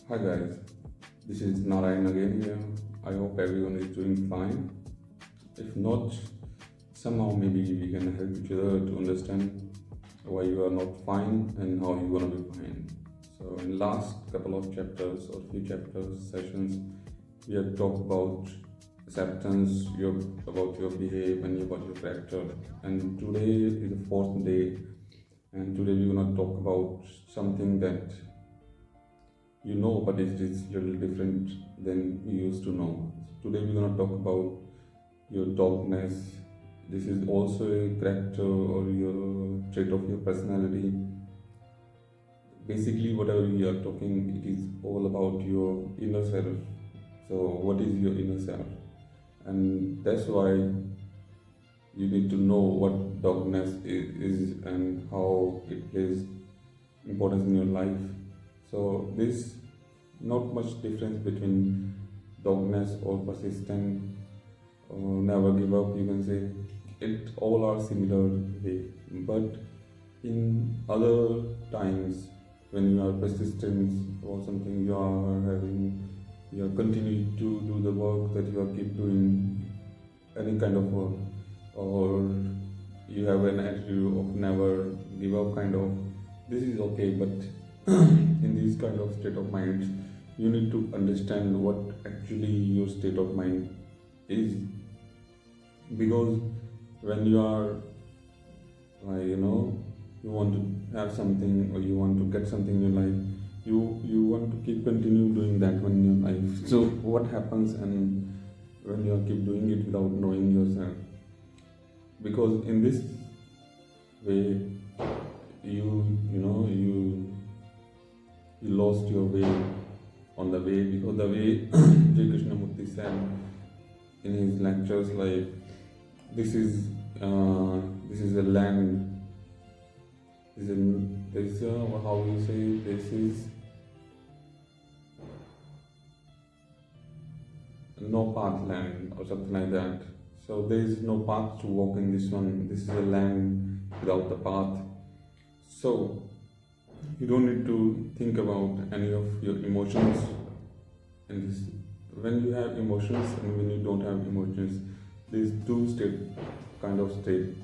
Hi guys, this is Narayan again here. I hope everyone is doing fine. If not, somehow maybe we can help each other to understand why you are not fine and how you gonna be fine. So in last couple of chapters or few chapters sessions, we have talked about acceptance, about your behavior and about your character. And today is the fourth day, and today we're gonna talk about something that you know, but it is a little different than you used to know. Today we're going to talk about your dogness. This is also a character or your trait of your personality. Basically, whatever we are talking, it is all about your inner self. So, what is your inner self? And that's why you need to know what dogness is and how it plays importance in your life. So this not much difference between dogness or persistent or never give up, you can say. It all are similar way. But in other times when you are persistent or something, you are continuing to do the work that you are keep doing, any kind of work, or you have an attitude of never give up kind of, this is okay. But in these kind of state of minds, you need to understand what actually your state of mind is. Because when you are you want to have something or you want to get something in your life, you want to keep continue doing that one in your life. So what happens and when you keep doing it without knowing yourself? Because in this way, you lost your way on the way. Because the way Jai Krishnamurti said in his lectures, like this is a land. This is how you say, this is no path land or something like that. So there is no path to walk in this one. This is a land without the path. So you don't need to think about any of your emotions in this. When you have emotions and when you don't have emotions, these two kind of state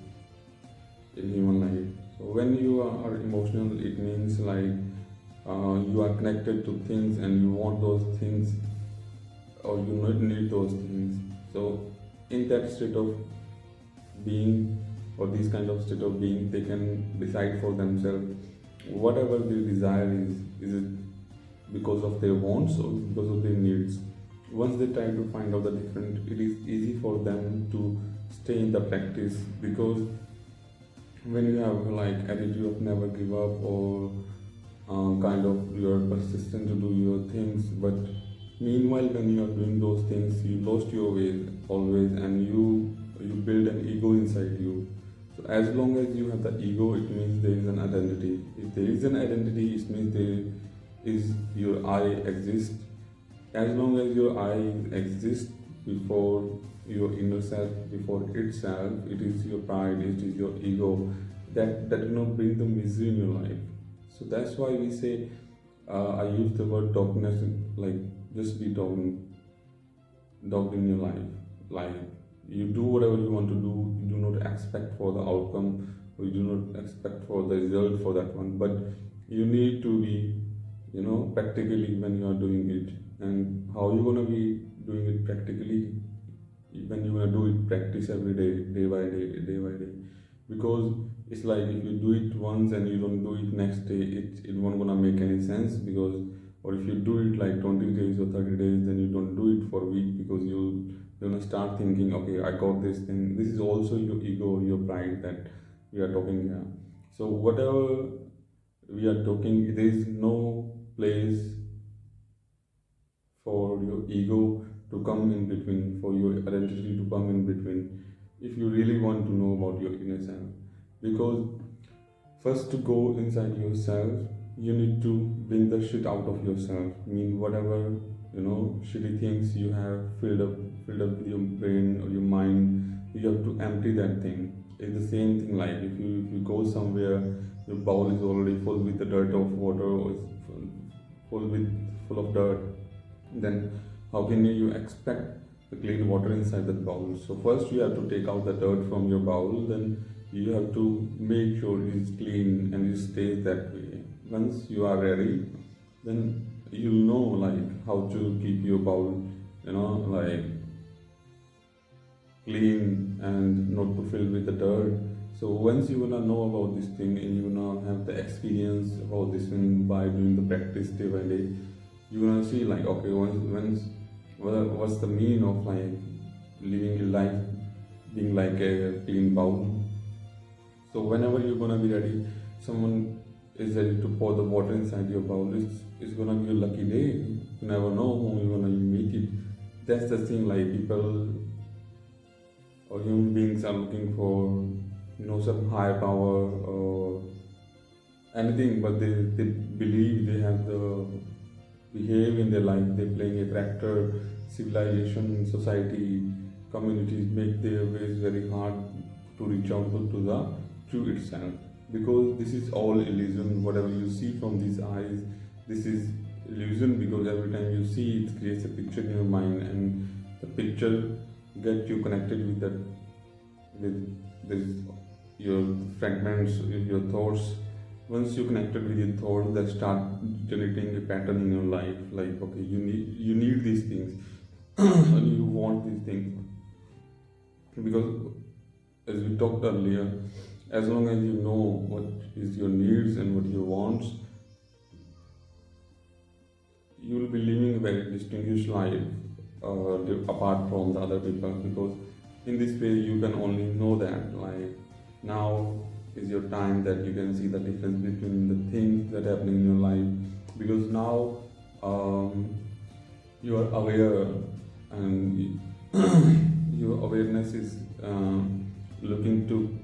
in human life. So when you are emotional, it means like you are connected to things and you want those things, or you not need those things. So in that state of being, or this kind of state of being, they can decide for themselves whatever their desire is it because of their wants or because of their needs. Once they try to find out the difference, it is easy for them to stay in the practice. Because when you have like attitude of never give up, or kind of you are persistent to do your things, but meanwhile when you are doing those things, you lost your way always, and you build an ego inside you. So as long as you have the ego, it means there is an identity. If there is an identity, it means there is your I exist. As long as your I exists before your inner self, before itself, it is your pride, it is your ego that bring the misery in your life. So that's why we say, I use the word dogness, like just be dogged in your life. Like you do whatever you want to do, you do not expect for the outcome, or you do not expect for the result for that one. But you need to be, practically when you are doing it. And how you gonna be doing it practically? When you gonna do it, practice every day, day by day, day by day. Because it's like if you do it once and you don't do it next day, it won't gonna make any sense. Because, or if you do it like 20 days or 30 days, then you don't do it for a week, because you're gonna start thinking, okay, I got this thing. This is also your ego, your pride that we are talking here. So whatever we are talking, there is no place for your ego to come in between, for your identity to come in between, if you really want to know about your inner self. Because first, to go inside yourself, you need to bring the shit out of yourself. I mean, whatever shitty things you have filled up with your brain or your mind, you have to empty that thing. It's the same thing like if you go somewhere, your bowl is already full with the dirt of water, or it's full of dirt, then how can you expect the clean water inside that bowl? So first you have to take out the dirt from your bowl, then you have to make sure it is clean and it stays that way. Once you are ready, then you'll know like how to keep your bowl, like clean and not to fill with the dirt. So once you wanna know about this thing and you wanna have the experience about this thing by doing the practice day by day, you wanna see like okay, what's the meaning of like living your life being like a clean bowl. So whenever you're gonna be ready, someone is ready to pour the water inside your bowl. It's gonna be a lucky day. You never know who you're gonna meet it. That's the thing. Like people or human beings are looking for some higher power or anything, but they believe they have the behave in their life. They're playing a character. Civilization, society, communities make their ways very hard to reach out to the true itself, because this is all illusion. Whatever you see from these eyes, this is illusion, because every time you see it creates a picture in your mind, and the picture get you connected with this your fragments, your thoughts. Once you connected with your thoughts, that start generating a pattern in your life. Like okay, you need these things and you want these things, because as we talked earlier, as long as you know what is your needs and what your wants, you will be living a very distinguished life apart from the other people, because in this way you can only know that like now is your time that you can see the difference between the things that happen in your life, because now you are aware, and your awareness is looking to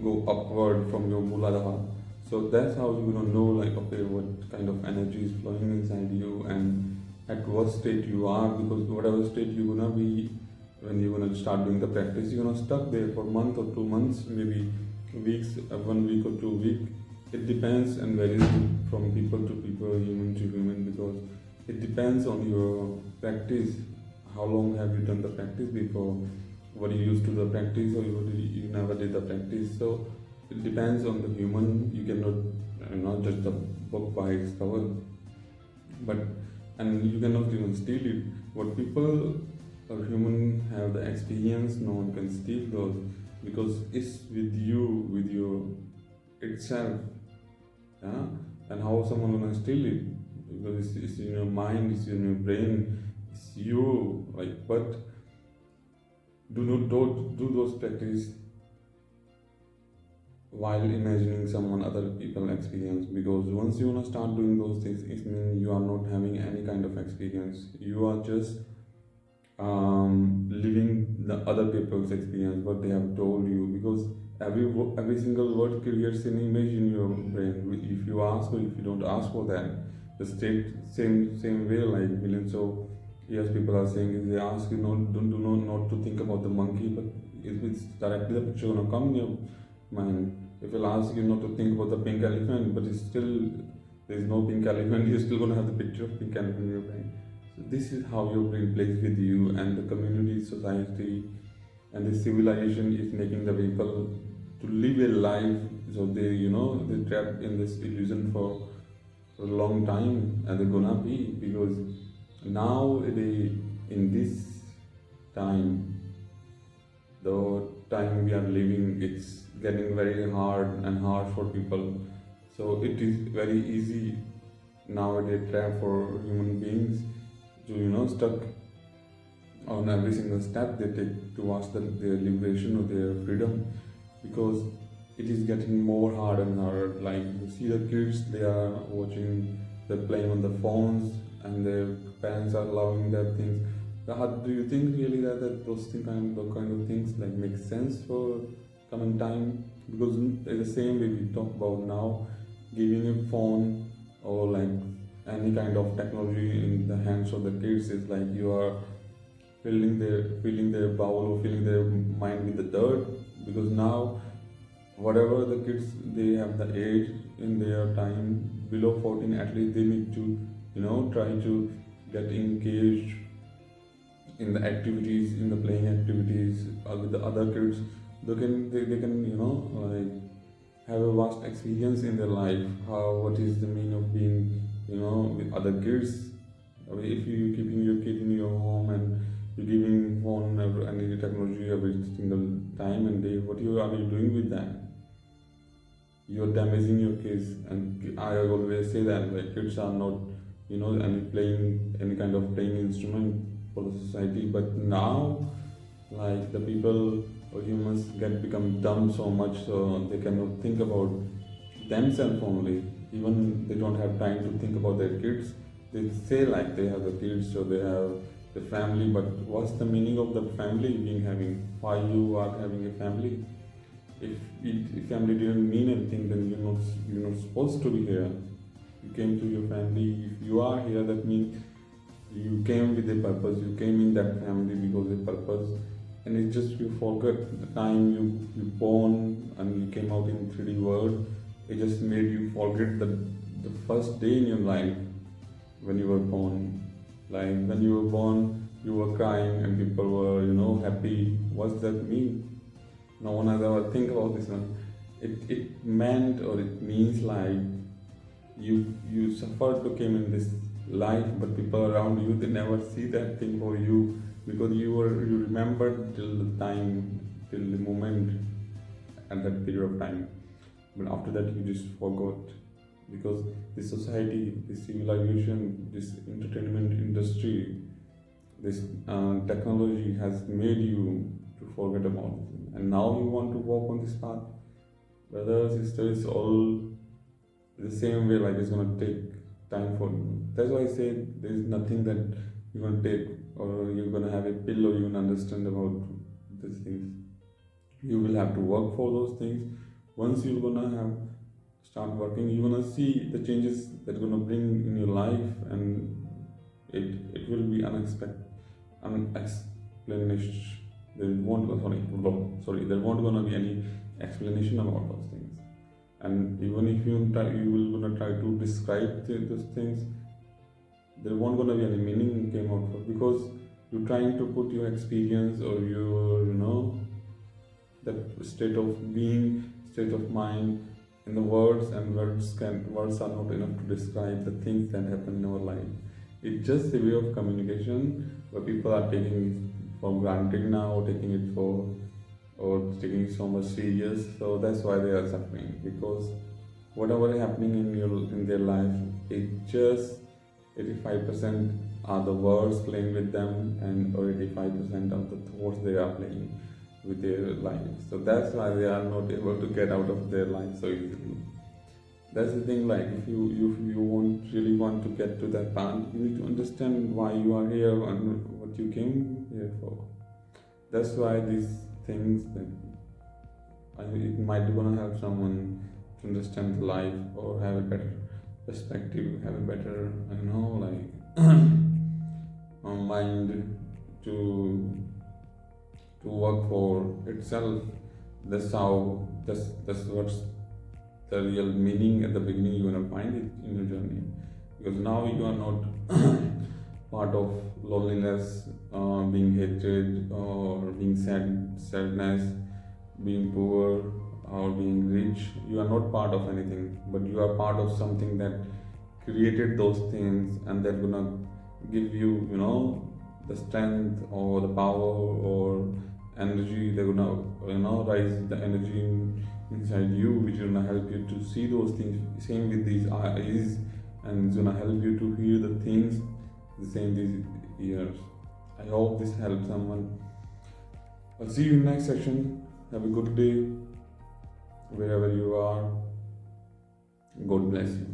go upward from your Muladhara. So that's how you're gonna know like okay what kind of energy is flowing inside you and at what state you are, because whatever state you're gonna be when you're gonna start doing the practice, you're gonna stuck there for a month or 2 months, maybe weeks, 1 week or 2 week. It depends and varies from people to people, human to human, because it depends on your practice. How long have you done the practice before? What you used to the practice, or you never did the practice? So it depends on the human. You cannot not judge the book by its cover, but and you cannot even steal it. What people or human have the experience, no one can steal those, because it's with you, with your itself. Yeah? And how someone gonna steal it? Because it's in your mind, it's in your brain, it's you. Like, but do those practice while imagining someone other people experience, because once you wanna start doing those things, it means you are not having any kind of experience. You are just living the other people's experience, what they have told you, because every single word creates an image in your brain. If you ask or if you don't ask for that, the state same way, like millions of years people are saying, if they ask you not to think about the monkey, but it's directly the picture gonna come in your mind. If I'll ask you not to think about the pink elephant, but it's still there's no pink elephant, you're still gonna have the picture of pink elephant in your brain. So this is how your brain plays with you, and the community, society, and the civilization is making the people to live a life. So they're trapped in this illusion for a long time, and they're gonna be, because nowadays in this time, the time we are living, it's getting very hard and hard for people. So it is very easy nowadays trap for human beings to stuck on every single step they take towards their liberation or their freedom, because it is getting more hard and harder. Like you see the kids, they are watching, they're playing on the phones, and their parents are allowing their things. Do you think really that those kind of things like make sense for coming time? Because the same way we talk about now, giving a phone or like any kind of technology in the hands of the kids is like you are filling their bowl or filling their mind with the dirt, because now whatever the kids, they have the age in their time below 14, at least they need to try to get engaged in the activities, in the playing activities with the other kids. They can like have a vast experience in their life, how what is the meaning of being with other kids. I mean, if you keeping your kid in your home and you're giving phone any technology every single time and day, what are you doing with that? You're damaging your kids. And I always say that like kids are not any playing any kind of playing instrument for the society. But now like the people or humans get become dumb so much, so they cannot think about themselves only. Even they don't have time to think about their kids. They say like they have the kids or they have the family, but what's the meaning of the family being having? Why you are having a family? If family didn't mean anything, then you're not supposed to be here. You came to your family. If you are here, that means you came with a purpose. You came in that family because of a purpose. And it's just you forget the time you born and you came out in 3D world. It just made you forget the first day in your life when you were born. Like when you were born, you were crying and people were happy. What's that mean? No one has ever think about this one. It meant or it means like you suffered to came in this life, but people around you, they never see that thing for you, because you remembered till the time, till the moment at that period of time. But after that you just forgot, because this society, this civilization, this entertainment industry, this technology has made you to forget about it. And now you want to walk on this path. Brothers, sisters, all the same way, like it's gonna take time for you. That's why I say there is nothing that you're gonna take or you're gonna have a pill or you're gonna understand about these things. You will have to work for those things. Once you're gonna start working, you're gonna see the changes that gonna bring in your life, and it will be unexplained. There won't there won't gonna be any explanation about those things. And even if you will gonna try to describe those things, there won't gonna be any meaning came out for, because you're trying to put your experience or your that state of being, state of mind in the words, and words are not enough to describe the things that happen in our life. It's just a way of communication, but people are taking it for granted now, taking it taking it so much serious. So that's why they are suffering, because whatever is happening in their life, it just 85% are the words playing with them, and or 85% of the thoughts they are playing with their life. So that's why they are not able to get out of their life so easily. That's the thing. Like if you really want to get to that path, you need to understand why you are here and what you came here for. That's why these things it might gonna help someone to understand life or have a better perspective, have a better mind to work for itself. That's what's the real meaning at the beginning. You're gonna find it in your journey, because now you are not part of loneliness, being hatred, or being sadness, being poor or being rich. You are not part of anything, but you are part of something that created those things, and they're gonna give you the strength or the power or energy. They're gonna rise the energy inside you, which is gonna help you to see those things. Same with these eyes, and it's gonna help you to hear the things the same these ears. I hope this helps someone. I'll see you in the next section. Have a good day wherever you are. God bless you.